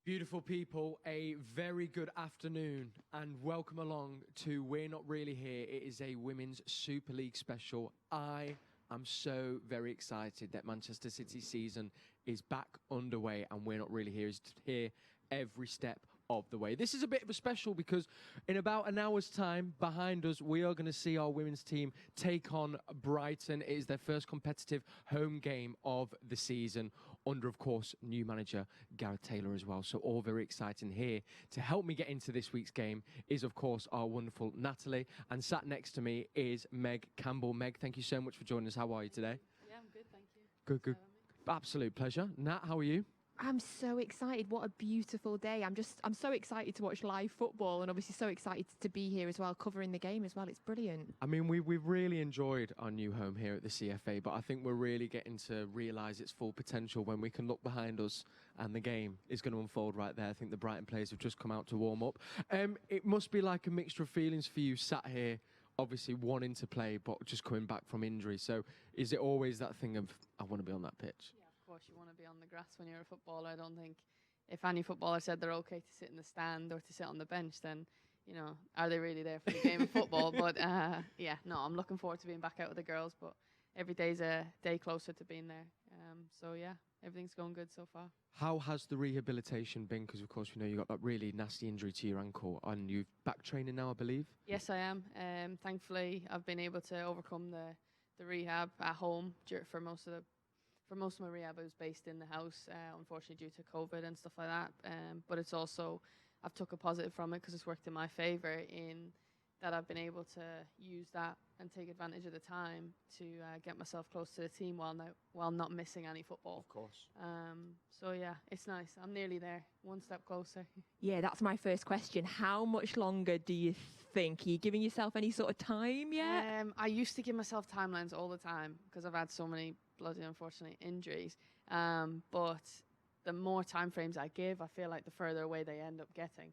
Beautiful people, a very good afternoon and welcome along to We're Not Really Here. It is a Women's Super League special. I am so very excited that Manchester City season is back underway and We're Not Really Here is here every step of the way. This is a bit of a special because in about an hour's time behind us, we are going to see our women's team take on Brighton. It is their first competitive home game of the season under, of course, new manager Gareth Taylor as well. So all very exciting here. To help me get into this week's game is, of course, our wonderful Natalie. And sat next to me is Meg Campbell. Meg, thank you so much for joining us. How are you today? Yeah, I'm good, thank you. Good. Absolute pleasure. Nat, how are you? I'm so excited. What a beautiful day. I'm so excited to watch live football and obviously so excited to be here as well, covering the game as well. It's brilliant. I mean, we've really enjoyed our new home here at the CFA, but I think we're really getting to realise its full potential when we can look behind us and the game is going to unfold right there. I think the Brighton players have just come out to warm up. It must be like a mixture of feelings for you sat here, obviously wanting to play, but just coming back from injury. So is it always that thing of, I want to be on that pitch? Yeah, of course you want to be on the grass when you're a footballer. I don't think if any footballer said they're okay to sit in the stand or to sit on the bench, then, you know, are they really there for the game of football? But yeah, no, I'm looking forward to being back out with the girls, but every day's a day closer to being there. So yeah, everything's going good so far. How has the rehabilitation been? Because, of course, we know you got that really nasty injury to your ankle and you're back training now, I believe. Yes, I am. Thankfully, I've been able to overcome the rehab at home for most of my rehab. I was based in the house, unfortunately due to COVID and stuff like that. But it's also, I've took a positive from it because it's worked in my favour in that I've been able to use that and take advantage of the time to get myself close to the team while not missing any football. Of course. So yeah, it's nice. I'm nearly there, one step closer. Yeah, that's my first question. How much longer do you think? Are you giving yourself any sort of time yet? I used to give myself timelines all the time because I've had so many bloody unfortunate injuries. But the more time frames I give, I feel like the further away they end up getting.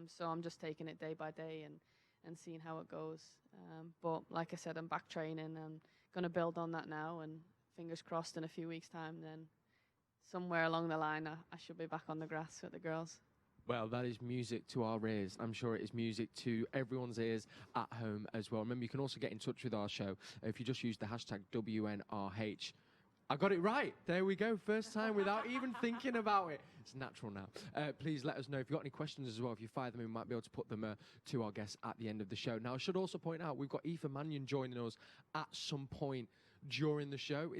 So I'm just taking it day by day and seeing how it goes. But like I said, I'm back training and going to build on that now, and fingers crossed in a few weeks' time, then somewhere along the line I should be back on the grass with the girls. Well, that is music to our ears. I'm sure it is music to everyone's ears at home as well. Remember, you can also get in touch with our show if you just use the hashtag WNRH. I got it right. There we go. First time without even thinking about it. It's natural now. Please let us know if you've got any questions as well. If you fire them in, we might be able to put them to our guests at the end of the show. Now, I should also point out we've got Aoife Mannion joining us at some point during the show.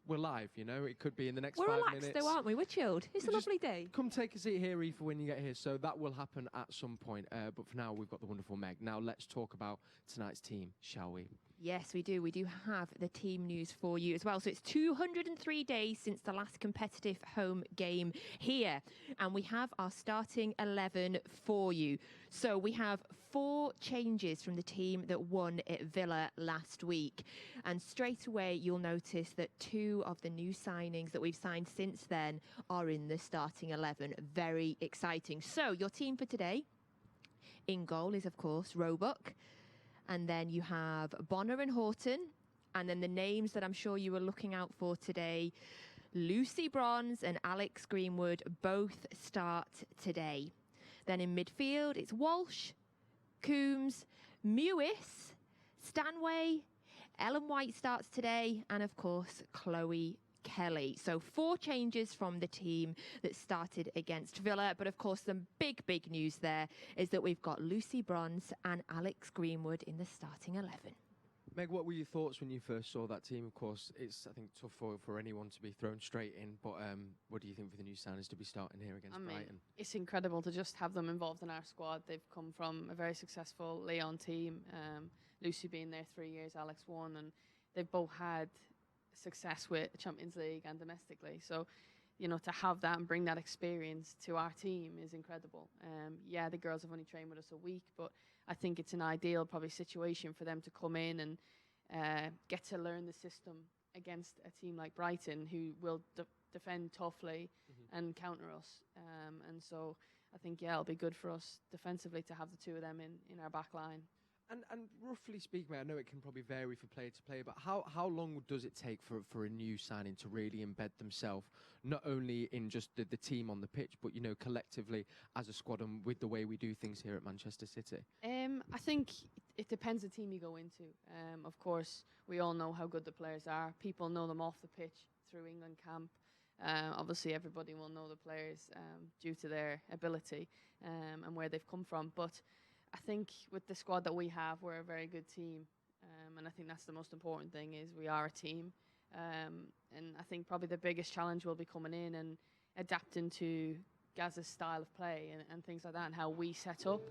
We're live, you know. It could be in the next 5 minutes. We're relaxed though, aren't we? We're chilled. It's a lovely day. Come take a seat here, Aoife, when you get here. So that will happen at some point. But for now, we've got the wonderful Meg. Now, let's talk about tonight's team, shall we? Yes, we do. We do have the team news for you as well. So it's 203 days since the last competitive home game here. And we have our starting 11 for you. So we have 4 changes from the team that won at Villa last week. And straight away, you'll notice that 2 of the new signings that we've signed since then are in the starting 11. Very exciting. So your team for today, in goal is, of course, Roebuck. And then you have Bonner and Horton. And then the names that I'm sure you were looking out for today, Lucy Bronze and Alex Greenwood, both start today. Then in midfield, it's Walsh, Coombs, Mewis, Stanway, Ellen White starts today, and of course, Chloe Kelly. So 4 changes from the team that started against Villa. But of course, the big news there is that we've got Lucy Bronze and Alex Greenwood in the starting 11. Meg, what were your thoughts when you first saw that team? Of course, it's, I think, tough for anyone to be thrown straight in. But what do you think for the new signings to be starting here against Brighton? It's incredible to just have them involved in our squad. They've come from a very successful Leon team. Lucy being there 3 years, Alex 1. And they've both had success with Champions League and domestically. So, you know, to have that and bring that experience to our team is incredible. Yeah, the girls have only trained with us a week, but I think it's an ideal probably situation for them to come in and get to learn the system against a team like Brighton, who will defend toughly and counter us. And so I think, yeah, it'll be good for us defensively to have the 2 of them in our back line. And roughly speaking, I know it can probably vary for player to player, but how long does it take for a new signing to really embed themselves, not only in just the team on the pitch, but, you know, collectively as a squad and with the way we do things here at Manchester City? I think it depends the team you go into. Of course, we all know how good the players are. People know them off the pitch through England camp. Obviously, everybody will know the players due to their ability and where they've come from. But I think with the squad that we have, we're a very good team. And I think that's the most important thing, is we are a team. And I think probably the biggest challenge will be coming in and adapting to Gaz's style of play and things like that, and how we set up.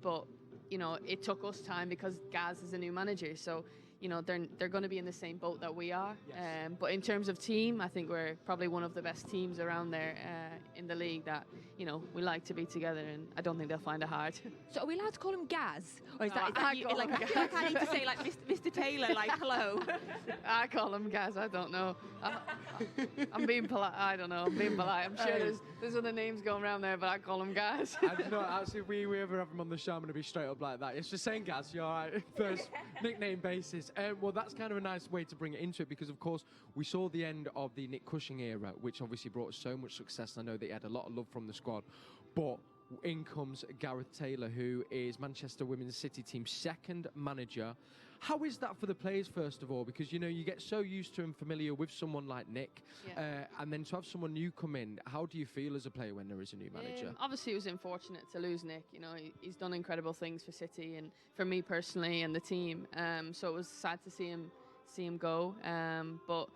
But, you know, it took us time because Gaz is a new manager. So, you know, they're going to be in the same boat that we are. Yes. But in terms of team, I think we're probably one of the best teams around there in the league that, you know, we like to be together, and I don't think they'll find it hard. So are we allowed to call him Gaz? Or is No, that I you, call like, him I feel like I need to say, like, Mr. Taylor, like, hello. I call him Gaz. I don't know. I'm being polite. I don't know. I'm being polite. I'm sure there's other names going around there, but I call him Gaz. No, actually, we ever have him on the show, I'm going to be straight up like that. It's just saying Gaz, you're all right. First nickname basis. Well, that's kind of a nice way to bring it into it, because, of course, we saw the end of the Nick Cushing era, which obviously brought us so much success. I know that he had a lot of love from the squad. But in comes Gareth Taylor, who is Manchester Women's City team's second manager. How is that for the players, first of all? Because, you know, you get so used to and familiar with someone like Nick, and then to have someone new come in, how do you feel as a player when there is a new manager? Obviously, it was unfortunate to lose Nick. You know, he's done incredible things for City and for me personally and the team. So it was sad to see him go. But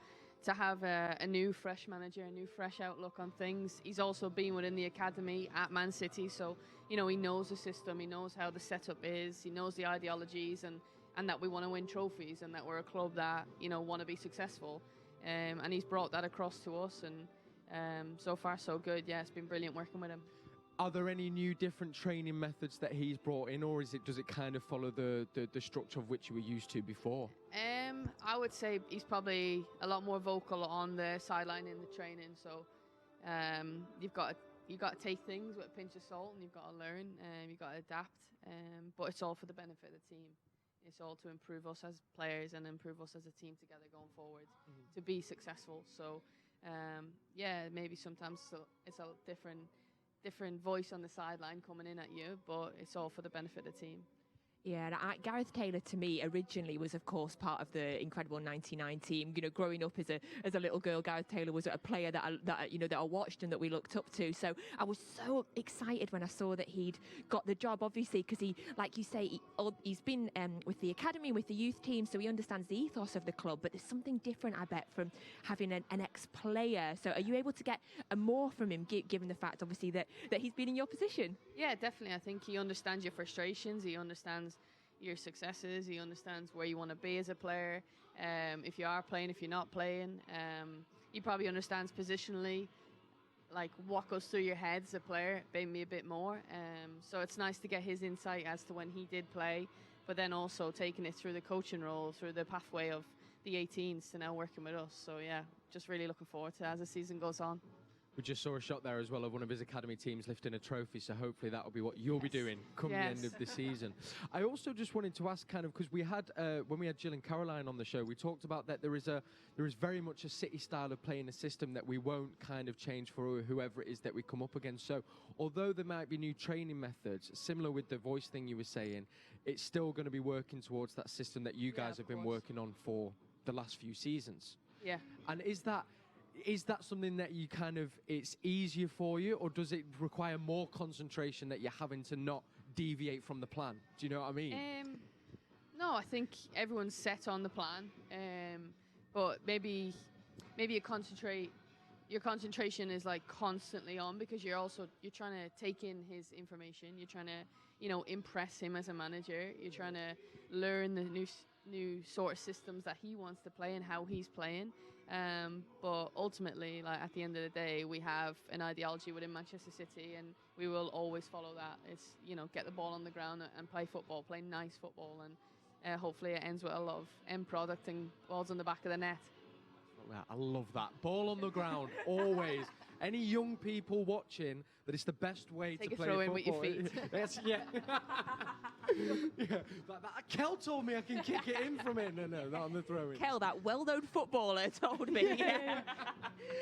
to have a new, fresh manager, a new, fresh outlook on things. He's also been within the academy at Man City, so, you know, he knows the system, he knows how the setup is, he knows the ideologies, and that we want to win trophies, and that we're a club that, you know, want to be successful. And he's brought that across to us, and so far so good. Yeah, it's been brilliant working with him. Are there any new different training methods that he's brought in, or does it kind of follow the structure of which you were used to before? I would say he's probably a lot more vocal on the sideline in the training. So you've got to take things with a pinch of salt, and you've got to learn, and you've got to adapt. But it's all for the benefit of the team. It's all to improve us as players and improve us as a team together going forward to be successful. So yeah, maybe sometimes it's a different voice on the sideline coming in at you, but it's all for the benefit of the team. Yeah, and Gareth Taylor to me originally was, of course, part of the incredible '99 team. You know, growing up as a little girl, Gareth Taylor was a player that I watched and that we looked up to. So I was so excited when I saw that he'd got the job, obviously, because he, like you say, he's been with the academy, with the youth team, so he understands the ethos of the club. But there's something different, I bet, from having an ex-player. So are you able to get more from him, given the fact, obviously, that he's been in your position? Yeah, definitely. I think he understands your frustrations. He understands your successes. He understands where you want to be as a player. If you are playing, if you're not playing, he probably understands positionally, like what goes through your head as a player, maybe a bit more. So it's nice to get his insight as to when he did play, but then also taking it through the coaching role, through the pathway of the 18s to now working with us. So yeah, just really looking forward to it as the season goes on. We just saw a shot there as well of one of his academy teams lifting a trophy, so hopefully that will be what you'll be doing come the end of the season. I also just wanted to ask, kind of, because we had when we had Jill and Caroline on the show, we talked about that there is very much a City style of playing, a system that we won't kind of change for whoever it is that we come up against. So although there might be new training methods, similar with the voice thing you were saying, it's still going to be working towards that system that you guys have been working on for the last few seasons. Yeah. And is that something that you kind of, it's easier for you, or does it require more concentration that you're having to not deviate from the plan? Do you know what I mean? No, I think everyone's set on the plan, but maybe you concentrate. Your concentration is like constantly on, because you're trying to take in his information. You're trying to, you know, impress him as a manager. You're trying to learn the new sort of systems that he wants to play and how he's playing. But ultimately, like at the end of the day, we have an ideology within Manchester City, and we will always follow that. It's, you know, get the ball on the ground and play football, play nice football, and hopefully it ends with a lot of end product and balls on the back of the net. I love that. Ball on the ground, always. any young people watching, that it's the best way Take to a play throw in football. with your feet. Yes, yeah. Yeah. Like that. Kel told me I can kick it in from it. No, not on the throw-in. Kel, that well-known footballer, told me.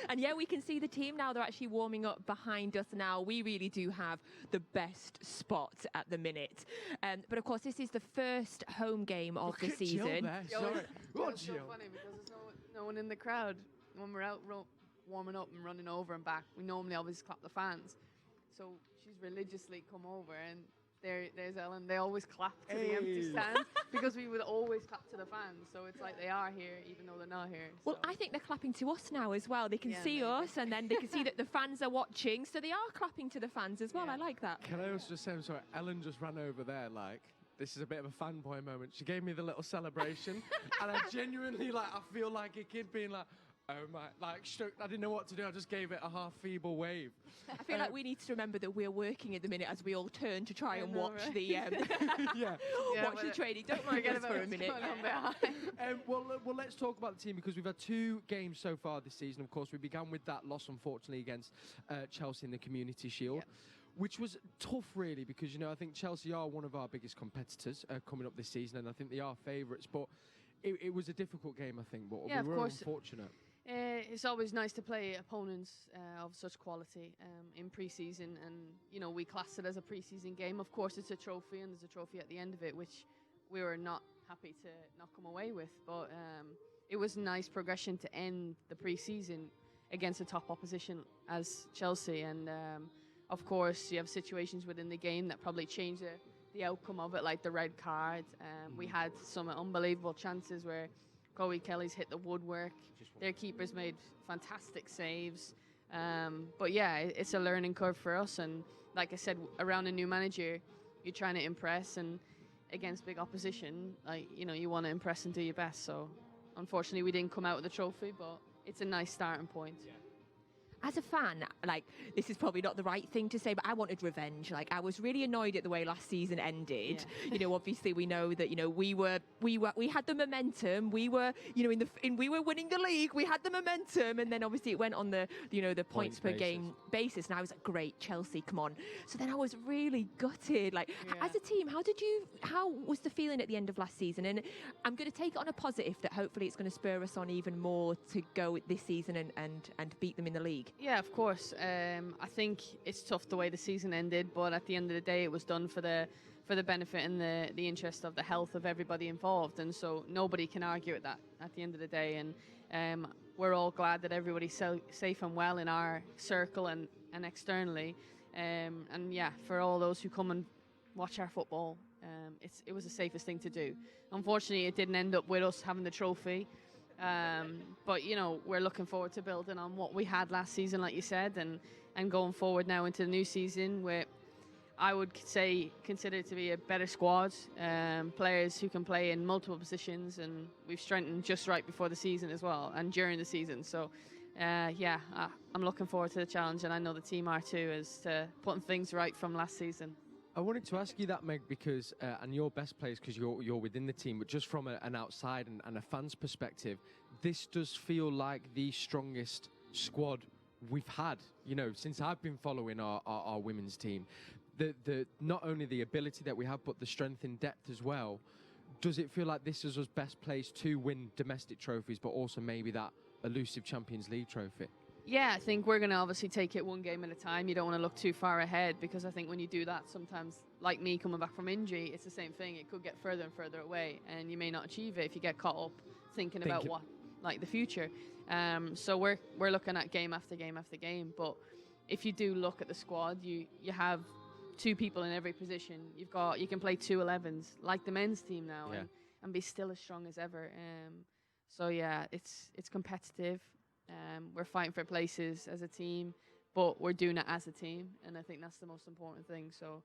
And yeah, we can see the team now. They're actually warming up behind us now. We really do have the best spot at the minute. But of course, this is the first home game of the season. Jill there. Sorry. Go on, It's so Jill. funny because there's no one in the crowd. When we're out warming up and running over and back, we normally always clap the fans. So she's religiously come over, and there's Ellen. They always clap to the empty stand because we would always clap to the fans. So it's like they are here even though they're not here. Well, so. I think they're clapping to us now as well. They can Yeah, see maybe. us, and then they can see that the fans are watching, so they are clapping to the fans as well. Yeah. I like that. Can I also just say, I'm sorry, Ellen just ran over there like, this is a bit of a fanboy moment. She gave me the little celebration, and I genuinely, like, I feel like a kid being like, oh my, like, I didn't know what to do. I just gave it a half feeble wave. I feel like we need to remember that we're working at the minute as we all turn to try I and know, watch right? the Yeah. watch the training. Don't mind Forget us about for a what's minute. going on behind. Well, let's talk about the team because we've had 2 games so far this season. Of course, we began with that loss, unfortunately, against Chelsea in the Community Shield. Yep. Which was tough, really, because, you know, I think Chelsea are one of our biggest competitors coming up this season, and I think they are favourites. But it was a difficult game, I think, but Yeah, we of were course. unfortunate. It's always nice to play opponents of such quality in pre-season, and you know we class it as a pre-season game. Of course, it's a trophy, and there's a trophy at the end of it, which we were not happy to not come away with. But it was nice progression to end the pre-season against a top opposition as Chelsea, and of course you have situations within the game that probably change the outcome of it, like the red card. We had some unbelievable chances where Chloe Kelly's hit the woodwork. Their keepers made fantastic saves. But yeah, it's a learning curve for us. And like I said, around a new manager, you're trying to impress, and against big opposition, like, you know, you want to impress and do your best. So unfortunately, we didn't come out with a trophy, but it's a nice starting point. Yeah. As a fan, like, this is probably not the right thing to say, but I wanted revenge. Like, I was really annoyed at the way last season ended. Yeah. You know, obviously we know that, you know, we had the momentum. We were, you know, we were winning the league. We had the momentum, and then obviously it went on the, you know, the points per game basis. And I was like, great, Chelsea, come on. So then I was really gutted. Like, Yeah. as a team, how was the feeling at the end of last season? And I'm going to take it on a positive that hopefully it's going to spur us on even more to go this season and beat them in the league. Yeah, of course. I think it's tough the way the season ended, but at the end of the day, it was done for the benefit and the interest of the health of everybody involved, and so nobody can argue with that at the end of the day. And we're all glad that everybody's safe and well in our circle and externally. And yeah, for all those who come and watch our football, it was the safest thing to do. Unfortunately, it didn't end up with us having the trophy. But you know, we're looking forward to building on what we had last season, like you said, and going forward now into the new season, where I would say consider it to be a better squad, players who can play in multiple positions, and we've strengthened just right before the season as well and during the season. So yeah, I'm looking forward to the challenge, and I know the team are too, as to putting things right from last season. I wanted to ask you that, Meg, because, and your best players, because you're within the team, but just from an outside and a fan's perspective, this does feel like the strongest squad we've had, you know, since I've been following our women's team. The not only the ability that we have, but the strength in depth as well. Does it feel like this is us best placed to win domestic trophies, but also maybe that elusive Champions League trophy? Yeah, I think we're going to obviously take it one game at a time. You don't want to look too far ahead, because I think when you do that, sometimes, like me coming back from injury, it's the same thing. It could get further and further away, and you may not achieve it if you get caught up thinking about what, like, the future. So we're looking at game after game after game. But if you do look at the squad, you have 2 people in every position. You can play 2 11s like the men's team now, Yeah. and be still as strong as ever. So yeah, it's competitive. We're fighting for places as a team, but we're doing it as a team, and I think that's the most important thing. So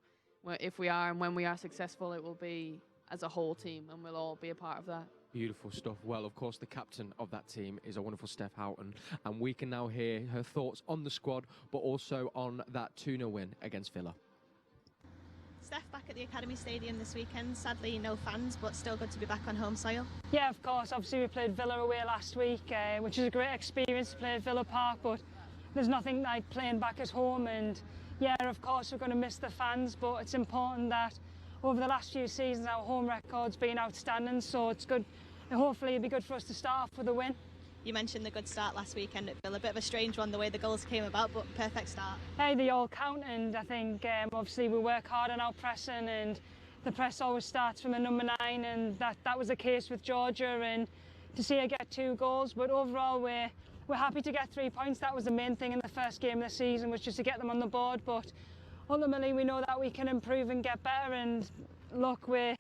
if we are, and when we are successful, it will be as a whole team, and we'll all be a part of that. Beautiful stuff. Well, of course, the captain of that team is a wonderful Steph Houghton, and we can now hear her thoughts on the squad, but also on that 2-0 win against Villa. Steph back at the Academy Stadium this weekend. Sadly, no fans, but still good to be back on home soil. Yeah, of course. Obviously, we played Villa away last week, which is a great experience to play at Villa Park, but there's nothing like playing back at home. And yeah, of course we're going to miss the fans, but it's important that over the last few seasons our home record's been outstanding, so it's good. Hopefully it'll be good for us to start off with a win. You mentioned the good start last weekend at Villa. A bit of a strange one, the way the goals came about, but perfect start. Hey, they all count, and I think obviously we work hard on our pressing, and the press always starts from a number 9, and that was the case with Georgia, and to see her get 2 goals. But overall we're happy to get 3 points. That was the main thing in the first game of the season, was just to get them on the board. But ultimately we know that we can improve and get better, and look, we're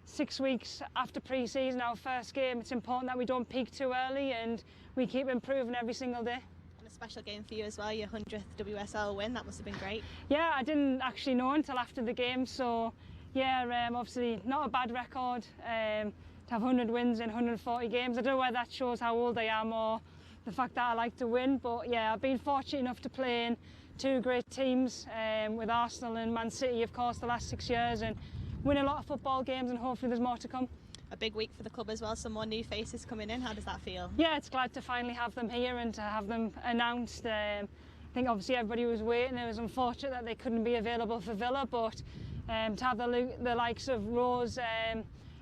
6 weeks after pre-season, our first game. It's important that we don't peak too early and we keep improving every single day. And a special game for you as well, your 100th WSL win. That must have been great. Yeah, I didn't actually know until after the game, so yeah, obviously not a bad record. To have 100 wins in 140 games, I don't know whether that shows how old I am or the fact that I like to win, but yeah, I've been fortunate enough to play in 2 great teams, with Arsenal and Man City, of course, the last 6 years, and win a lot of football games, and hopefully there's more to come. A big week for the club as well, some more new faces coming in. How does that feel? Yeah, it's glad to finally have them here and to have them announced. I think obviously everybody was waiting. It was unfortunate that they couldn't be available for Villa, but to have the likes of Rose,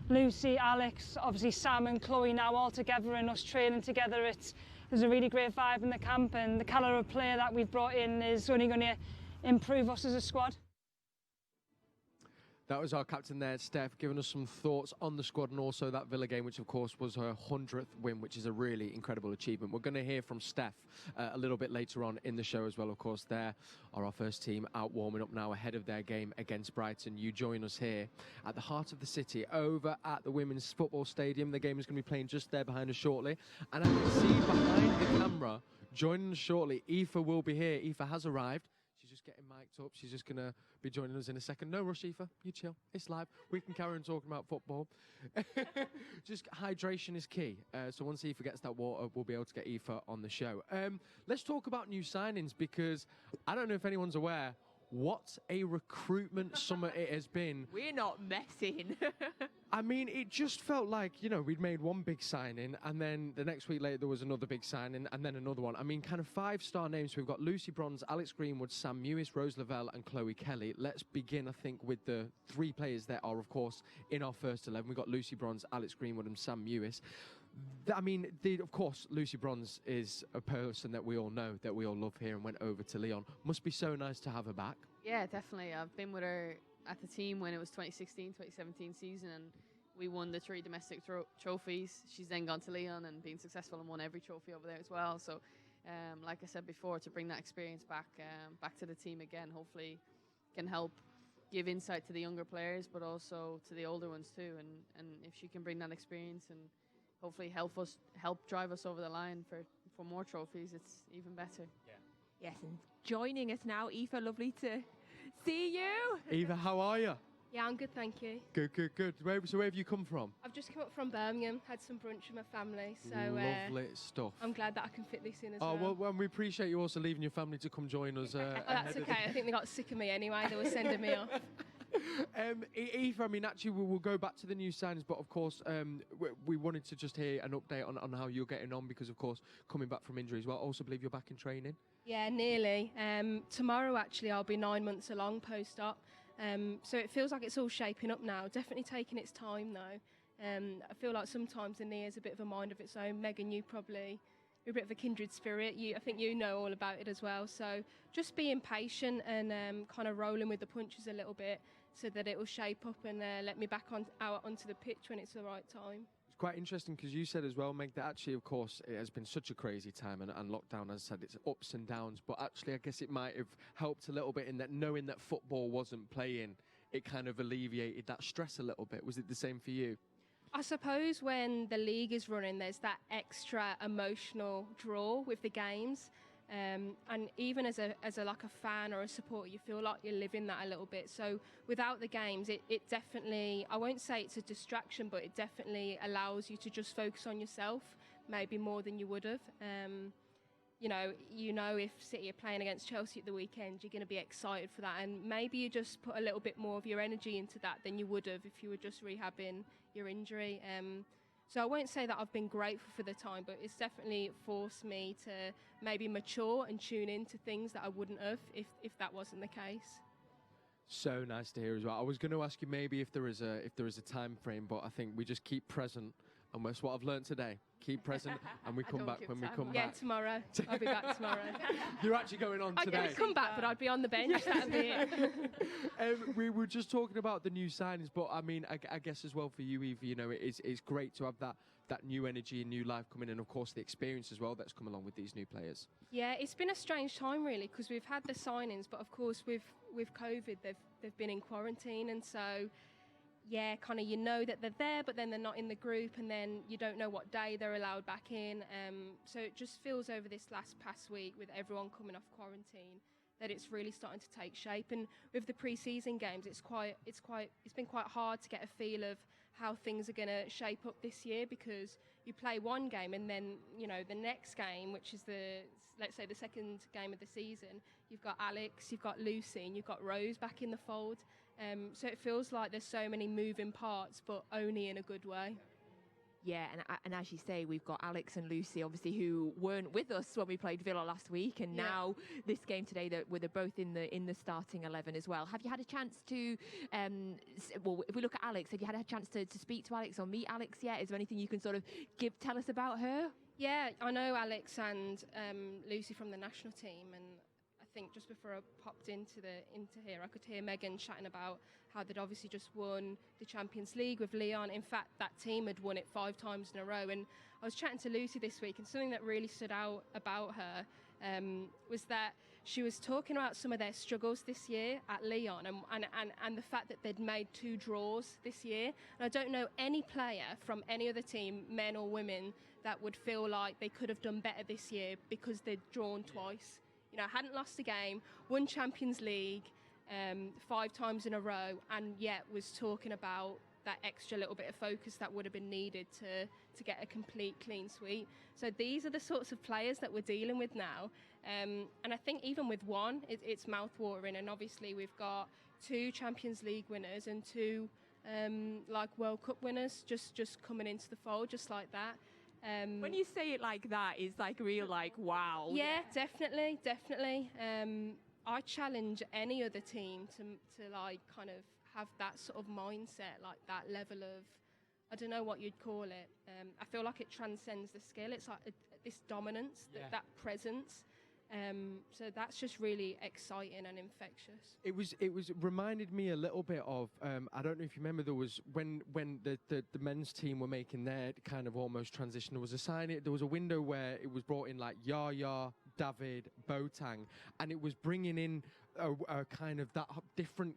Lucy, Alex, obviously Sam and Chloe now all together and us training together, there's a really great vibe in the camp, and the calibre of player that we've brought in is only going to improve us as a squad. That was our captain there, Steph, giving us some thoughts on the squad and also that Villa game, which of course was her 100th win, which is a really incredible achievement. We're going to hear from Steph a little bit later on in the show as well. Of course, there are our first team out warming up now ahead of their game against Brighton. You join us here at the heart of the city, over at the Women's Football Stadium. The game is going to be playing just there behind us shortly. And I can see behind the camera, joining us shortly, Aoife will be here. Aoife has arrived. She's just getting mic'd up. She's just going to be joining us in a second. No rush, Aoife. You chill. It's live. We can carry on talking about football. Just hydration is key. So once Aoife gets that water, we'll be able to get Aoife on the show. Let's talk about new signings, because I don't know if anyone's aware what a recruitment summer it has been. We're not messing. I mean, it just felt like, you know, we'd made one big signing, and then the next week later there was another big signing, and then another one. I mean, kind of 5-star names. We've got Lucy Bronze, Alex Greenwood, Sam Mewis, Rose Lavelle, and Chloe Kelly. Let's begin, I think, with the 3 players that are, of course, in our first 11. We've got Lucy Bronze, Alex Greenwood, and Sam Mewis. I mean, of course, Lucy Bronze is a person that we all know, that we all love here, and went over to Lyon. Must be so nice to have her back. Yeah, definitely. I've been with her at the team when it was 2016-2017 season, and we won the 3 domestic trophies. She's then gone to Lyon and been successful and won every trophy over there as well. So, like I said before, to bring that experience back to the team again, hopefully can help give insight to the younger players, but also to the older ones too. And if she can bring that experience and hopefully help drive us over the line for more trophies, it's even better. Yeah. Yes, and joining us now, Aoife, lovely to see you. Eva, how are you? Yeah, I'm good, thank you. Good, good, good. So where have you come from? I've just come up from Birmingham, had some brunch with my family, so Lovely stuff. I'm glad that I can fit this in as well. well. Well, we appreciate you also leaving your family to come join us. That's okay. I think they got sick of me anyway. They were sending me off. Aoife, I mean, actually, we'll go back to the new signings, but of course, we wanted to just hear an update on how you're getting on, because, of course, coming back from injury as well. Also believe you're back in training. Yeah, nearly. Tomorrow, actually, I'll be 9 months along post-op. So it feels like it's all shaping up now. Definitely taking its time, though. I feel like sometimes the knee has a bit of a mind of its own. Megan, you're a bit of a kindred spirit. I think you know all about it as well. So just being patient and kind of rolling with the punches a little bit, so that it will shape up and let me back out onto the pitch when it's the right time. It's quite interesting, because you said as well, Meg, that actually, of course, it has been such a crazy time, and lockdown, as I said, it's ups and downs, but actually I guess it might have helped a little bit in that knowing that football wasn't playing, it kind of alleviated that stress a little bit. Was it the same for you? I suppose when the league is running, there's that extra emotional draw with the games. And even as a like a fan or a supporter, you feel like you're living that a little bit. So without the games, it definitely, I won't say it's a distraction, but it definitely allows you to just focus on yourself, maybe more than you would have. You know, if City are playing against Chelsea at the weekend, you're going to be excited for that, and maybe you just put a little bit more of your energy into that than you would have if you were just rehabbing your injury. So I won't say that I've been grateful for the time, but it's definitely forced me to maybe mature and tune into things that I wouldn't have if that wasn't the case. So nice to hear as well. I was going to ask you maybe if there is a time frame, but I think we just keep present, and that's what I've learned today. Keep present, and we come back when we come Yeah, back. tomorrow. I'll be back tomorrow. You're actually going on today. I'd come back, but I'd be on the bench. That'd be it. We were just talking about the new signings, but I mean, I guess as well for you, Eva, you know, it's great to have that new energy and new life coming in, and of course the experience as well that's come along with these new players. Yeah, it's been a strange time really, because we've had the signings, but of course with COVID they've been in quarantine, and so yeah, kind of you know that they're there, but then they're not in the group, and then you don't know what day they're allowed back in. So it just feels over this past week with everyone coming off quarantine that it's really starting to take shape. And with the pre-season games, it's been quite hard to get a feel of how things are going to shape up this year, because you play one game and then, you know, the next game, which is let's say the second game of the season, you've got Alex, you've got Lucy, and you've got Rose back in the fold. So it feels like there's so many moving parts, but only in a good way. Yeah, and as you say, we've got Alex and Lucy, obviously, who weren't with us when we played Villa last week, and now this game today, where they're both in the starting 11 as well. Have you had a chance to, well, if we look at Alex, have you had a chance to speak to Alex or meet Alex yet? Is there anything you can sort of tell us about her? Yeah, I know Alex and Lucy from the national team, and I think just before I popped into here, I could hear Megan chatting about how they'd obviously just won the Champions League with Lyon. In fact, that team had won it 5 times in a row. And I was chatting to Lucy this week, and something that really stood out about her was that she was talking about some of their struggles this year at Lyon, and the fact that they'd made 2 draws this year. And I don't know any player from any other team, men or women, that would feel like they could have done better this year because they'd drawn twice. You know, hadn't lost a game, won Champions League 5 times in a row, and yet was talking about that extra little bit of focus that would have been needed to get a complete clean sweep. So these are the sorts of players that we're dealing with now. And I think even with one, it's mouth-watering. And obviously we've got 2 Champions League winners and 2 World Cup winners just coming into the fold, just like that. When you say it like that, it's like real, like, wow. Yeah, definitely. I challenge any other team to like kind of have that sort of mindset, like that level of, I don't know what you'd call it. I feel like it transcends the skill. It's like this dominance, that presence. So that's just really exciting and infectious. It was reminded me a little bit of I don't know if you remember, there was when the men's team were making their kind of almost transition, there was a window where it was brought in like Yaya, David, Boateng, and it was bringing in a kind of that different,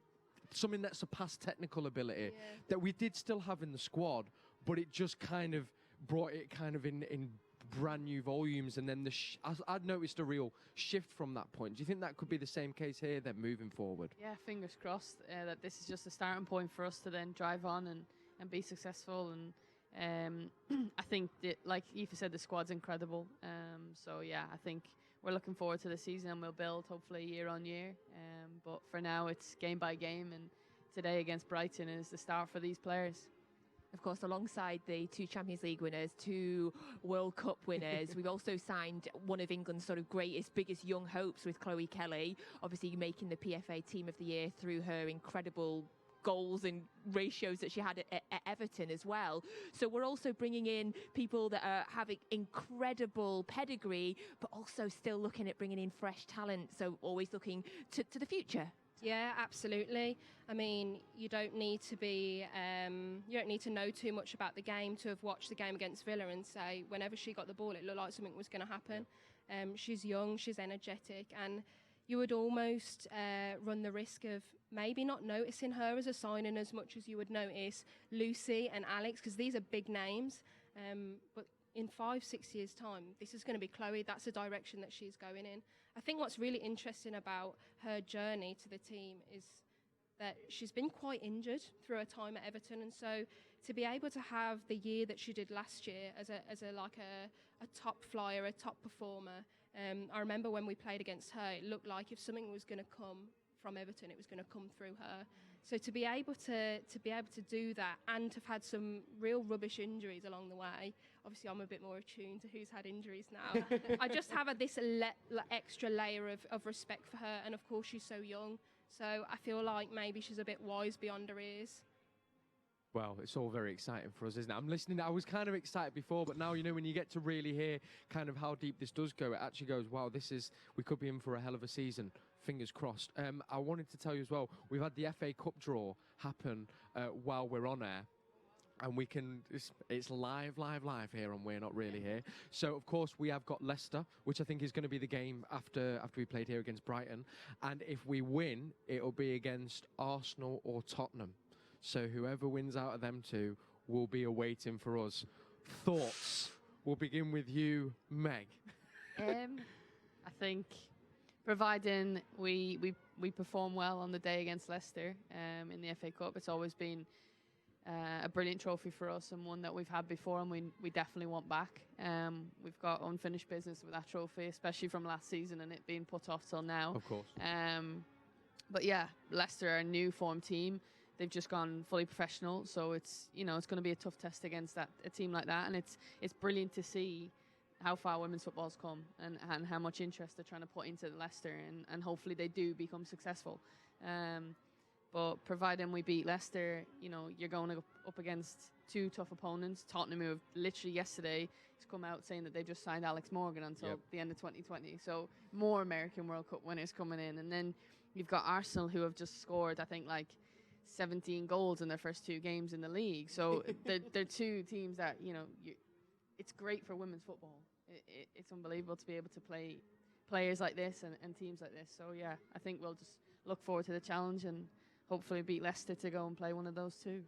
something that surpassed technical ability that we did still have in the squad, but it just kind of brought it kind of in brand new volumes, and then I'd noticed a real shift from that point. Do you think that could be the same case here then moving forward? Yeah, fingers crossed that this is just a starting point for us to then drive on and be successful. And I think that, like Aoife said, the squad's incredible. So yeah, I think we're looking forward to the season, and we'll build hopefully year on year. But for now, it's game by game, and today against Brighton is the start for these players. Of course, alongside the 2 Champions League winners, 2 World Cup winners, we've also signed one of England's sort of biggest young hopes with Chloe Kelly, obviously making the PFA Team of the Year through her incredible goals and ratios that she had at Everton as well. So we're also bringing in people that are having incredible pedigree, but also still looking at bringing in fresh talent. So always looking to the future. Yeah, absolutely. I mean, you don't need to know too much about the game to have watched the game against Villa and say, whenever she got the ball, it looked like something was going to happen. She's young, she's energetic, and you would almost run the risk of maybe not noticing her as a signing as much as you would notice Lucy and Alex, because these are big names. But in 5-6 years' time, this is going to be Chloe. That's the direction that she's going in. I think what's really interesting about her journey to the team is that she's been quite injured through her time at Everton, and so to be able to have the year that she did last year as a top flyer, a top performer. I remember when we played against her, it looked like if something was going to come from Everton, it was going to come through her. So to be able to do that and to have had some real rubbish injuries along the way, obviously I'm a bit more attuned to who's had injuries now. I just have this extra layer of respect for her, and of course she's so young. So I feel like maybe she's a bit wise beyond her years. Well, it's all very exciting for us, isn't it? I'm listening. I was kind of excited before, but now, you know, when you get to really hear kind of how deep this does go, it actually goes, wow, we could be in for a hell of a season. Fingers crossed. I wanted to tell you as well, we've had the FA Cup draw happen while we're on air. And it's live here on We're Not Really Here. So, of course, we have got Leicester, which I think is going to be the game after we played here against Brighton. And if we win, it'll be against Arsenal or Tottenham. So whoever wins out of them two will be awaiting for us. Thoughts? We'll begin with you, Meg. I think providing we perform well on the day against Leicester in the FA Cup, it's always been a brilliant trophy for us and one that we've had before and we definitely want back. We've got unfinished business with that trophy, especially from last season and it being put off till now. Of course. But yeah, Leicester are a new form team. They've just gone fully professional, so it's going to be a tough test against a team like that, and it's brilliant to see how far women's football's come and how much interest they're trying to put into Leicester, and hopefully they do become successful. But providing we beat Leicester, you're going up against two tough opponents. Tottenham, who have literally yesterday has come out saying that they've just signed Alex Morgan until the end of 2020. So more American World Cup winners coming in, and then you've got Arsenal, who have just scored, I think, like 17 goals in their first two games in the league. So they're two teams that, it's great for women's football. It's unbelievable to be able to play players like this and teams like this. So, yeah, I think we'll just look forward to the challenge and hopefully beat Leicester to go and play one of those two.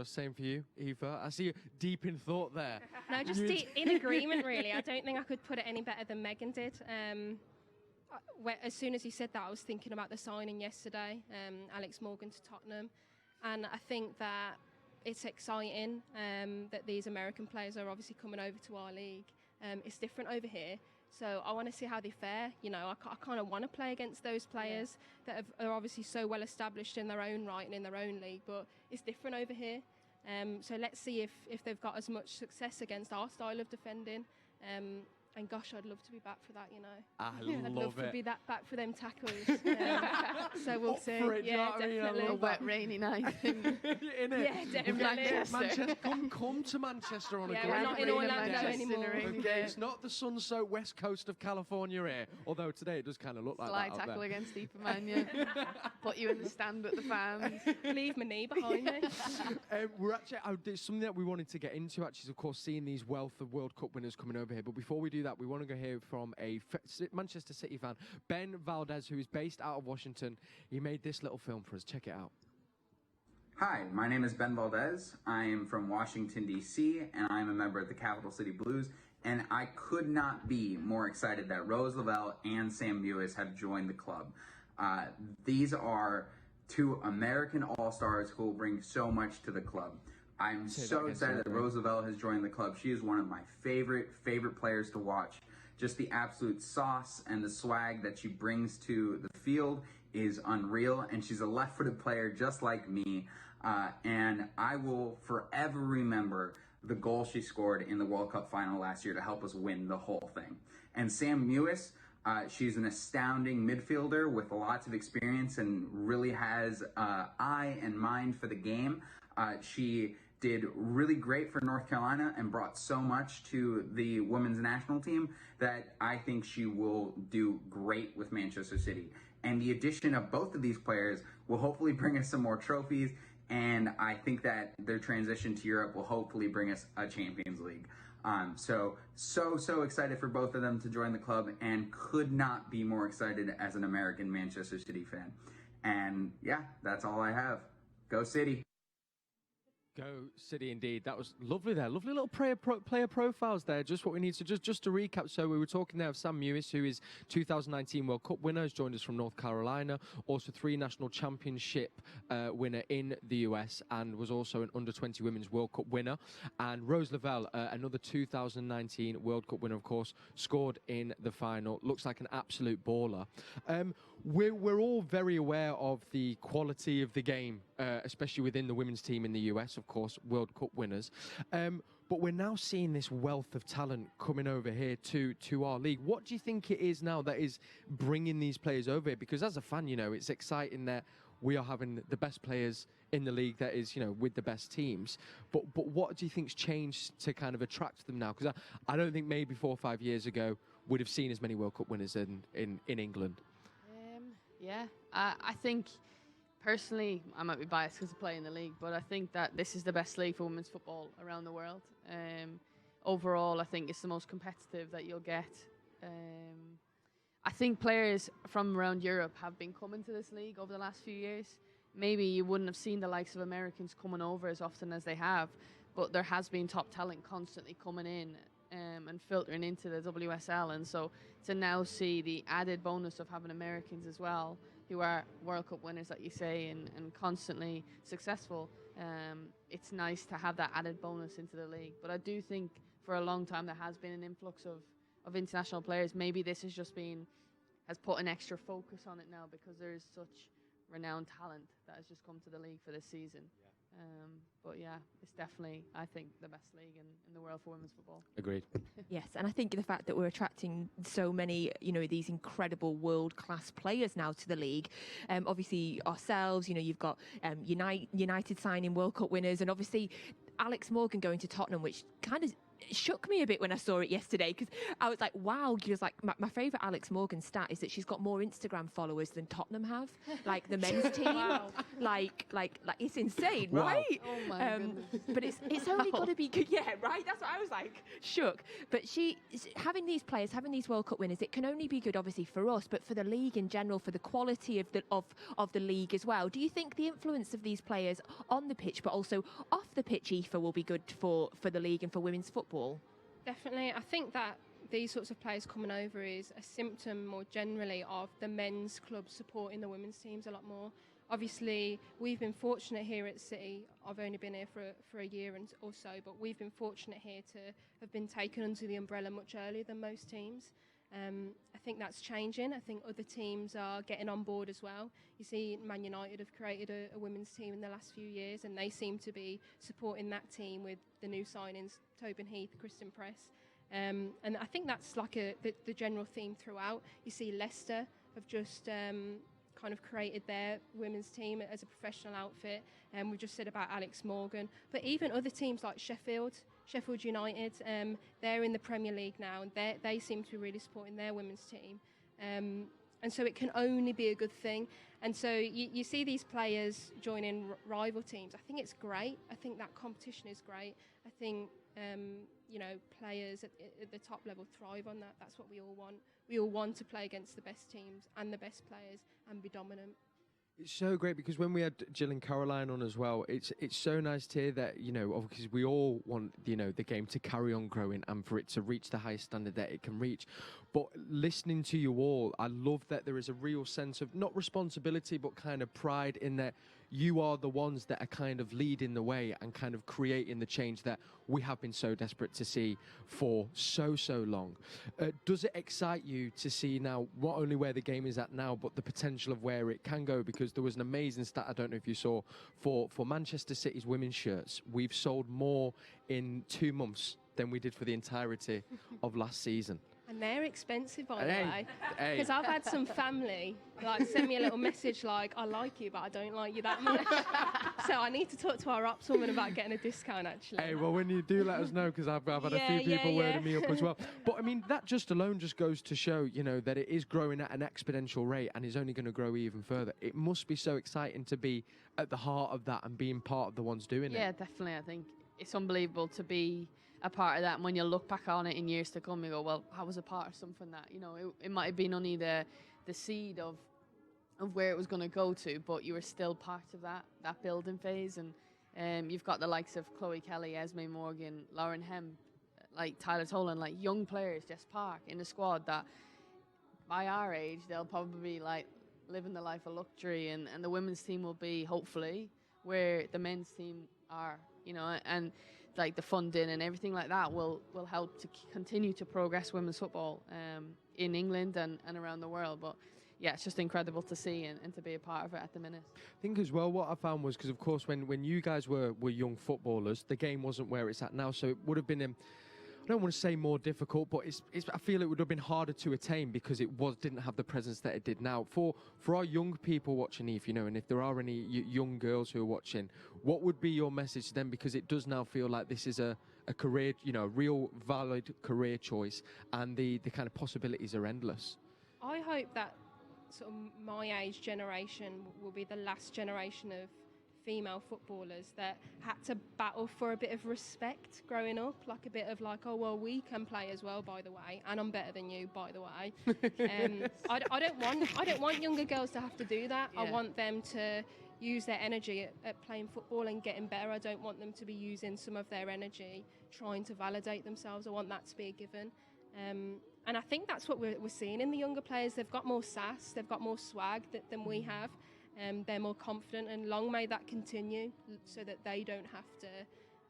Same for you, Eva. I see you deep in thought there. No, just in agreement, really. I don't think I could put it any better than Megan did. As soon as he said that, I was thinking about the signing yesterday, Alex Morgan to Tottenham, and I think that it's exciting that these American players are obviously coming over to our league. It's different over here, so I want to see how they fare. I kind of want to play against those players that are obviously so well established in their own right and in their own league, but it's different over here. So let's see if they've got as much success against our style of defending. And gosh, I'd love to be back for that, I'd love to be back for them tackles. So we'll see. Definitely. A wet, rainy night. Definitely. Manchester. Come to Manchester on a great we're not in Orlando anymore. Okay, it's not the sun-soaked west coast of California here, although today it does kind of look like Slide that out tackle there. against Deeperman, Put you in the stand with the fans. Leave my knee behind me. We're actually, there's something that we wanted to get into, actually, is, of course, seeing these wealth of World Cup winners coming over here. But before we do that, we want to go hear from a Manchester City fan, Ben Valdez, who is based out of Washington. He made this little film for us. Check it out. Hi, my name is Ben Valdez. I am from Washington, D.C., and I'm a member of the Capital City Blues. And I could not be more excited that Rose Lavelle and Sam Mewis have joined the club. These are two American All-Stars who will bring so much to the club. I'm so excited that Rose Lavelle has joined the club. She is one of my favorite players to watch. Just the absolute sauce and the swag that she brings to the field is unreal, and she's a left-footed player just like me. And I will forever remember the goal she scored in the World Cup final last year to help us win the whole thing. And Sam Mewis, she's an astounding midfielder with lots of experience and really has eye and mind for the game. She did really great for North Carolina and brought so much to the women's national team that I think she will do great with Manchester City. And the addition of both of these players will hopefully bring us some more trophies, and I think that their transition to Europe will hopefully bring us a Champions League. So excited for both of them to join the club, and could not be more excited as an American Manchester City fan. And yeah, that's all I have. Go City. Go City, indeed. That was lovely there. Lovely little player profiles there. Just what we need to just to recap. So we were talking there of Sam Mewis, who is 2019 World Cup winner, has joined us from North Carolina. Also 3 national championship winner in the US, and was also an under-20 women's World Cup winner. And Rose Lavelle, another 2019 World Cup winner, of course, scored in the final. Looks like an absolute baller. we're all very aware of the quality of the game, especially within the women's team in the US, of course, World Cup winners. But we're now seeing this wealth of talent coming over here to our league. What do you think it is now that is bringing these players over here? Because as a fan, it's exciting that we are having the best players in the league that is, with the best teams. But what do you think's changed to kind of attract them now? Because I don't think maybe 4 or 5 years ago would have seen as many World Cup winners in England. Yeah, I think personally, I might be biased because I play in the league, but I think that this is the best league for women's football around the world. Overall, I think it's the most competitive that you'll get. I think players from around Europe have been coming to this league over the last few years. Maybe you wouldn't have seen the likes of Americans coming over as often as they have, but there has been top talent constantly coming in and filtering into the WSL. And so to now see the added bonus of having Americans as well, who are World Cup winners, like you say, and constantly successful, it's nice to have that added bonus into the league. But I do think for a long time there has been an influx of international players. Maybe this has put an extra focus on it now because there is such renowned talent that has just come to the league for this season. But yeah, it's definitely, I think, the best league in the world for women's football. Agreed. Yes, and I think the fact that we're attracting so many, these incredible world-class players now to the league. Obviously, ourselves, you've got United signing World Cup winners, and obviously Alex Morgan going to Tottenham, which kind of shook me a bit when I saw it yesterday, because I was like, wow, because like my favourite Alex Morgan stat is that she's got more Instagram followers than Tottenham have, like the men's team. Wow. Like it's insane, Wow. right? Oh my goodness. But it's only got to be good. Yeah, right? That's what I was like, shook. But having these players, having these World Cup winners, it can only be good, obviously, for us, but for the league in general, for the quality of the league as well. Do you think the influence of these players on the pitch, but also off the pitch, Aoife, will be good for the league and for women's football? Definitely. I think that these sorts of players coming over is a symptom more generally of the men's club supporting the women's teams a lot more. Obviously, we've been fortunate here at City. I've only been here for a year or so, but we've been fortunate here to have been taken under the umbrella much earlier than most teams. I think that's changing. I think other teams are getting on board as well. You see, Man United have created a women's team in the last few years, and they seem to be supporting that team with the new signings, Tobin Heath, Kristen Press. And I think that's like the general theme throughout. You see Leicester have just kind of created their women's team as a professional outfit, and we've just said about Alex Morgan. But even other teams like Sheffield United, they're in the Premier League now, and they seem to be really supporting their women's team. And so it can only be a good thing. And so you see these players joining rival teams. I think it's great. I think that competition is great. I think, players at the top level thrive on that. That's what we all want. We all want to play against the best teams and the best players and be dominant. It's so great because when we had Jill and Caroline on as well, it's so nice to hear that, because we all want, the game to carry on growing and for it to reach the highest standard that it can reach. But listening to you all, I love that there is a real sense of not responsibility, but kind of pride in that you are the ones that are kind of leading the way and kind of creating the change that we have been so desperate to see for so long. Does it excite you to see now not only where the game is at now, but the potential of where it can go? Because there was an amazing stat, I don't know if you saw, for Manchester City's women's shirts, we've sold more in 2 months than we did for the entirety of last season. And they're expensive, by the Hey, way. hey. Because I've had some family send me a little message like, I like you, but I don't like you that much. So I need to talk to our ops woman about getting a discount, actually. Hey, well, when you do, let us know, because I've had a few people wording me up as well. But, I mean, that just alone just goes to show, that it is growing at an exponential rate and is only going to grow even further. It must be so exciting to be at the heart of that and being part of the ones doing it. Yeah, definitely. I think it's unbelievable to be a part of that, and when you look back on it in years to come, you go, well, I was a part of something that, it might have been only the seed of where it was going to go to, but you were still part of that building phase. And you've got the likes of Chloe Kelly, Esme Morgan, Lauren Hemp, like Tyler Tolan, like young players, Jess Park in the squad that by our age, they'll probably be like living the life of luxury, and the women's team will be hopefully where the men's team are, and like the funding and everything like that will help to continue to progress women's football in England and around the world. But yeah, it's just incredible to see and to be a part of it at the minute. I think as well what I found was, because of course when you guys were young footballers, the game wasn't where it's at now, so it would have been I don't want to say more difficult, but I feel it would have been harder to attain because it didn't have the presence that it did now. For our young people watching, Eve, and if there are any young girls who are watching, what would be your message to them? Because it does now feel like this is a career, a real valid career choice, and the kind of possibilities are endless. I hope that sort of my age generation will be the last generation of female footballers that had to battle for a bit of respect growing up, like a bit of like, oh well, we can play as well, by the way, and I'm better than you, by the way. I don't want younger girls to have to do that. Yeah. I want them to use their energy at playing football and getting better. I don't want them to be using some of their energy trying to validate themselves. I want that to be a given. And I think that's what we're seeing in the younger players. They've got more sass, they've got more swag than we have. They're more confident, and long may that continue so that they don't have to,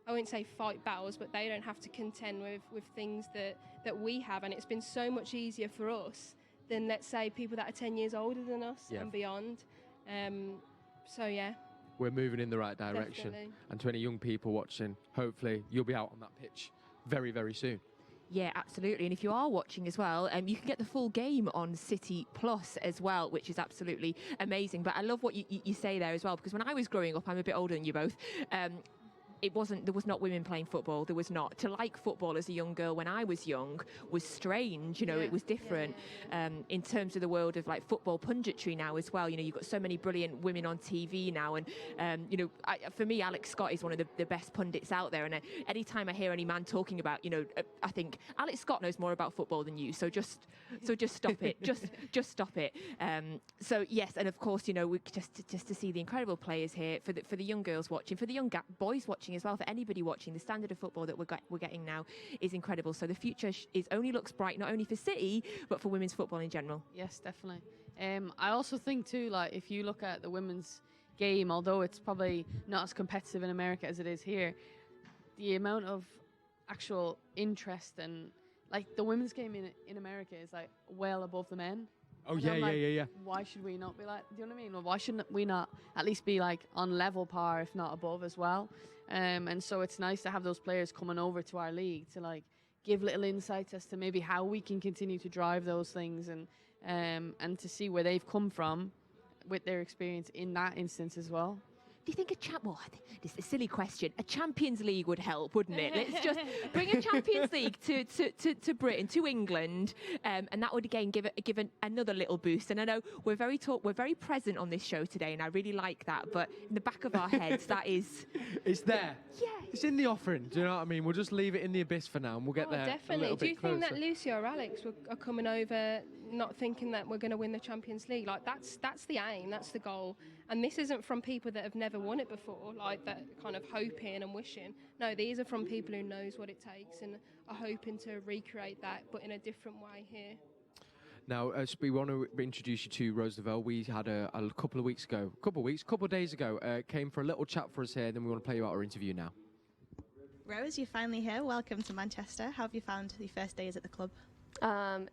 I won't say fight battles, but they don't have to contend with things that we have. And it's been so much easier for us than, let's say, people that are 10 years older than us and beyond. So, yeah. We're moving in the right direction. Definitely. And to any young people watching, hopefully you'll be out on that pitch very, very soon. Yeah, absolutely. And if you are watching as well, you can get the full game on City Plus as well, which is absolutely amazing. But I love what you say there as well, because when I was growing up, I'm a bit older than you both, there was not women playing football. There was not. To like football as a young girl when I was young was strange. It was different. In terms of the world of like football punditry now as well. You've got so many brilliant women on TV now, and for me, Alex Scott is one of the best pundits out there. And anytime I hear any man talking about, I think Alex Scott knows more about football than you. So just stop it. just stop it. So yes, and of course, we just to see the incredible players here for the young girls watching, for the young boys watching as well, for anybody watching. The standard of football that we're getting now is incredible. So the future only looks bright, not only for City but for women's football in general. Yes, definitely. I also think too, like if you look at the women's game, although it's probably not as competitive in America as it is here, the amount of actual interest and like the women's game in America is like well above the men. Oh, and yeah. Why should we not be like, do you know what I mean? Well, why shouldn't we not at least be like on level par, if not above as well? And so it's nice to have those players coming over to our league to like give little insights as to maybe how we can continue to drive those things and to see where they've come from with their experience in that instance as well. Do you think this is a silly question, a Champions League would help, wouldn't it? Let's just bring a Champions League to Britain, to England, and that would again give another little boost. And I know we're very present on this show today, and I really like that. But in the back of our heads, that is, it's there. Yeah, it's in the offering. Do you know what I mean? We'll just leave it in the abyss for now, and we'll get there. Definitely. A little Do you bit closer. think that Lucy or Alex are coming over not thinking that we're going to win the Champions League? Like that's the aim, that's the goal. And this isn't from people that have never won it before, like that kind of hoping and wishing. No, these are from people who knows what it takes and are hoping to recreate that, but in a different way here. Now, we want to introduce you to Rose Lavelle. We had a couple of days ago, came for a little chat for us here, then we want to play you out our interview now. Rose, you're finally here. Welcome to Manchester. How have you found the first days at the club?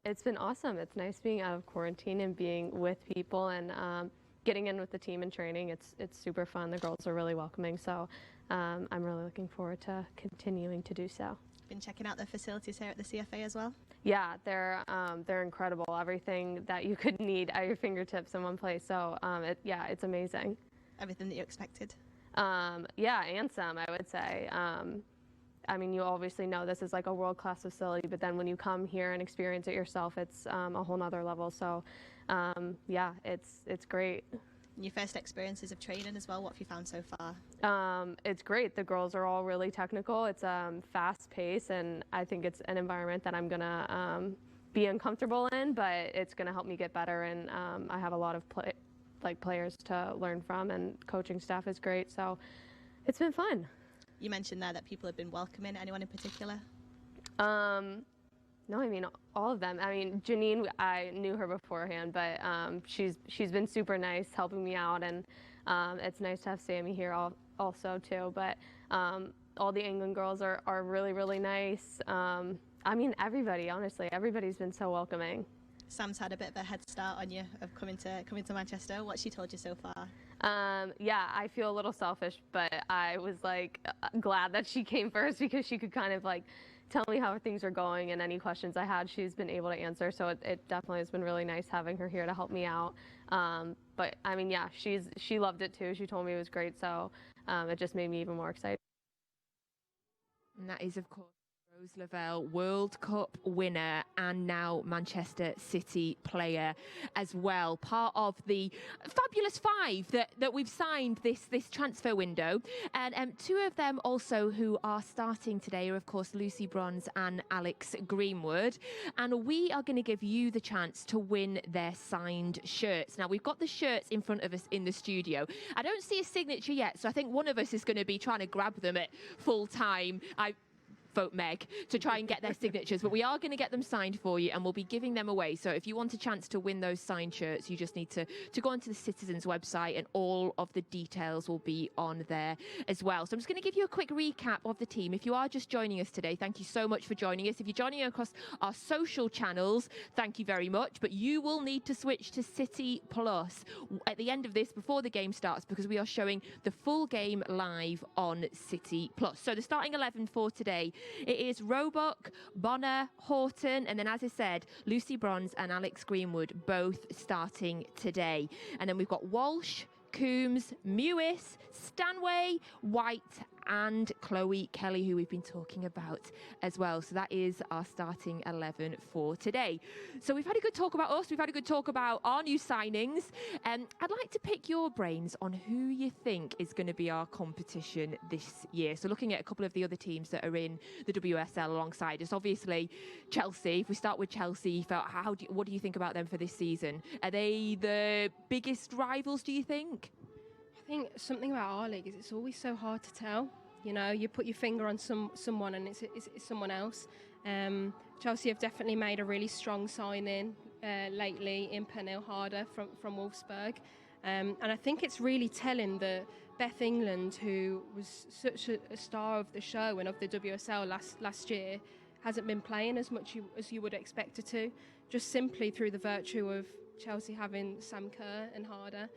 It's been awesome. It's nice being out of quarantine and being with people and getting in with the team and training. It's super fun. The girls are really welcoming, so I'm really looking forward to continuing to do so. Been checking out the facilities here at the CFA as well? Yeah, they're incredible. Everything that you could need at your fingertips in one place. So it's amazing. Everything that you expected? Yeah, and some, I would say. I mean, you obviously know this is like a world-class facility, but then when you come here and experience it yourself, it's a whole nother level. So, it's great. Your first experiences of training as well, what have you found so far? It's great. The girls are all really technical. It's fast-paced, and I think it's an environment that I'm going to be uncomfortable in, but it's going to help me get better, and I have a lot of players to learn from, and coaching staff is great, so it's been fun. You mentioned there that people have been welcoming. Anyone in particular? No, I mean all of them. I mean Janine, I knew her beforehand, but she's been super nice, helping me out, and it's nice to have Sammy here also too. But all the England girls are really, really nice. I mean everybody, honestly, everybody's been so welcoming. Sam's had a bit of a head start on you of coming to Manchester. What's she told you so far? Yeah, I feel a little selfish, but I was like glad that she came first because she could kind of like tell me how things are going, and any questions I had, she's been able to answer. So it definitely has been really nice having her here to help me out. But I mean, yeah, she loved it too. She told me it was great, so it just made me even more excited. And that is, of course, Rose Lavelle, World Cup winner and now Manchester City player as well. Part of the fabulous five that we've signed this transfer window. And two of them also who are starting today are, of course, Lucy Bronze and Alex Greenwood. And we are going to give you the chance to win their signed shirts. Now, we've got the shirts in front of us in the studio. I don't see a signature yet, so I think one of us is going to be trying to grab them at full time. I vote Meg to try and get their signatures, but we are going to get them signed for you and we'll be giving them away. So if you want a chance to win those signed shirts, you just need to go onto the Citizens website and all of the details will be on there as well. So I'm just going to give you a quick recap of the team. If you are just joining us today, thank you so much for joining us. If you're joining across our social channels, thank you very much, but you will need to switch to City Plus at the end of this before the game starts because we are showing the full game live on City Plus. So the starting 11 for today, it is Roebuck, Bonner, Horton, and then, as I said, Lucy Bronze and Alex Greenwood both starting today. And then we've got Walsh, Coombs, Mewis, Stanway, White, and Chloe Kelly, who we've been talking about as well. So that is our starting 11 for today. So we've had a good talk about us. We've had a good talk about our new signings. I'd like to pick your brains on who you think is going to be our competition this year. So looking at a couple of the other teams that are in the WSL alongside us, obviously Chelsea. If we start with Chelsea, what do you think about them for this season? Are they the biggest rivals, do you think? I think something about our league is it's always so hard to tell. You know, you put your finger on someone and it's someone else. Chelsea have definitely made a really strong signing lately in Pernille Harder from Wolfsburg. And I think it's really telling that Beth England, who was such a star of the show and of the WSL last year, hasn't been playing as much as you would expect her to, just simply through the virtue of Chelsea having Sam Kerr and Harder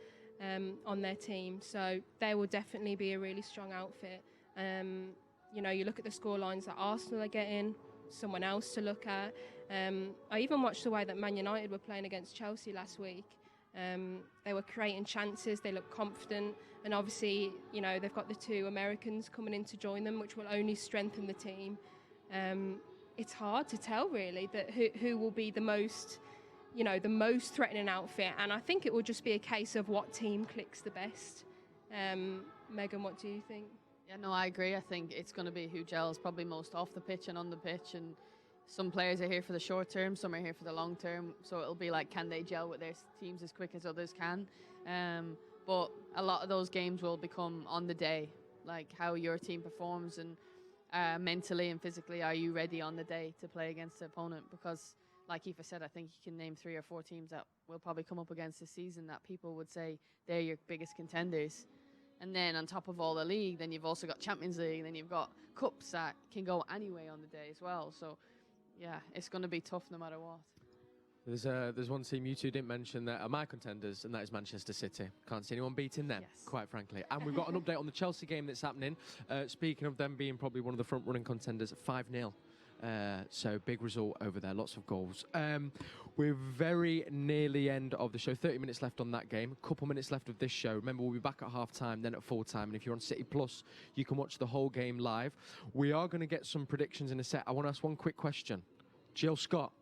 on their team. So they will definitely be a really strong outfit. You know, you look at the score lines that Arsenal are getting, someone else to look at. I even watched the way that Man United were playing against Chelsea last week. They were creating chances, they looked confident, and obviously, you know, they've got the two Americans coming in to join them, which will only strengthen the team. It's hard to tell, really, that who will be the most threatening outfit, and I think it will just be a case of what team clicks the best. Megan, what do you think? Yeah, no, I agree. I think it's going to be who gels probably most off the pitch and on the pitch, and some players are here for the short term, some are here for the long term, so it'll be like, can they gel with their teams as quick as others can? But a lot of those games will become on the day, like how your team performs, and mentally and physically, are you ready on the day to play against the opponent? Because like Aoife said, I think you can name 3 or 4 teams that will probably come up against this season that people would say they're your biggest contenders. And then on top of all the league, then you've also got Champions League, and then you've got cups that can go anyway on the day as well. So, yeah, it's going to be tough no matter what. There's one team you two didn't mention that are my contenders, and that is Manchester City. Can't see anyone beating them, Yes. quite frankly. And we've got an update on the Chelsea game that's happening. Speaking of them being probably one of the front-running contenders, 5-0. So big result over there, lots of goals. We're very near the end of the show, 30 minutes left on that game, a couple minutes left of this show. Remember, we'll be back at half-time, then at full-time, and if you're on City Plus, you can watch the whole game live. We are going to get some predictions in a set. I want to ask one quick question. Jill Scott,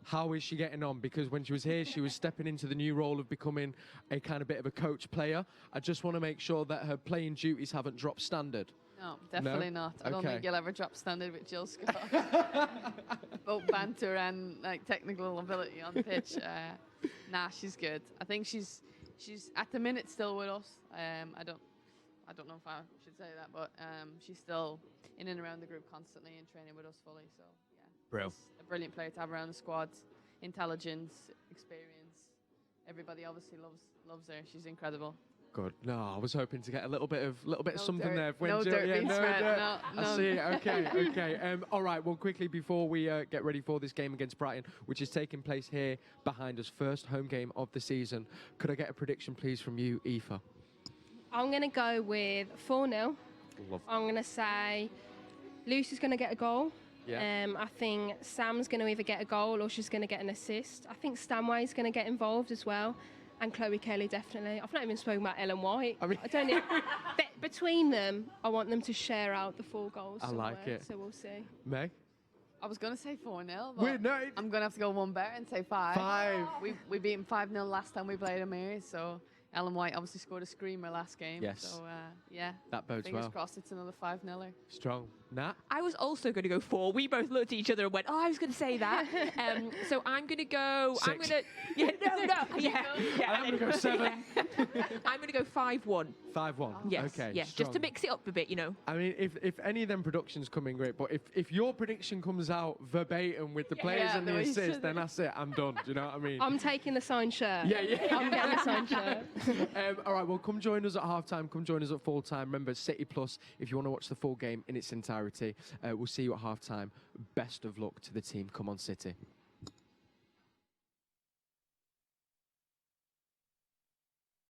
how is she getting on? Because when she was here, she was stepping into the new role of becoming a kind of bit of a coach player. I just want to make sure that her playing duties haven't dropped standard. No, definitely not. I don't think you'll ever drop standard with Jill Scott. Both banter and like technical ability on the pitch. Nah, she's good. I think she's at the minute still with us. I don't know if I should say that, but she's still in and around the group constantly and training with us fully. So yeah, Brilliant. A brilliant player to have around the squad. Intelligence, experience. Everybody obviously loves her. She's incredible. Good. No, I was hoping to get a little bit of something dirt. there. No dirt being spread. dirt. No, I none. see. Okay. All right. Well, quickly before we get ready for this game against Brighton, which is taking place here behind us, first home game of the season. Could I get a prediction, please, from you, Aoife? I'm going to go with 4-0. I'm going to say Lucy's going to get a goal. Yeah. I think Sam's going to either get a goal or she's going to get an assist. I think Stanway's going to get involved as well. And Chloe Kelly, definitely. I've not even spoken about Ellen White. I don't know. Between them, I want them to share out the 4 goals. I like it. So we'll see. Meg? I was going to say 4-0, but Wait, no. I'm going to have to go one better and say 5. 5. We beat them 5-0 last time we played Amir, so Ellen White obviously scored a screamer last game. Yes. So, yeah. That bodes Fingers well. crossed it's another 5-0er. Strong. Nat? I was also going to go 4. We both looked at each other and went, I was going to say that. So I'm going to go... 6. I'm going to... Yeah. I'm going to go 7. I'm going to go 5-1. 5-1. Yes. Okay. Yes. Just to mix it up a bit, I mean, if any of them predictions come in, great. But if your prediction comes out verbatim with the players and the assists, then that's it. I'm done. Do you know what I mean? I'm taking the signed shirt. Yeah. I'm getting the signed shirt. All right, well, come join us at half-time. Come join us at full-time. Remember, City Plus, if you want to watch the full game in its entirety. We'll see you at half-time. Best of luck to the team. Come on, City.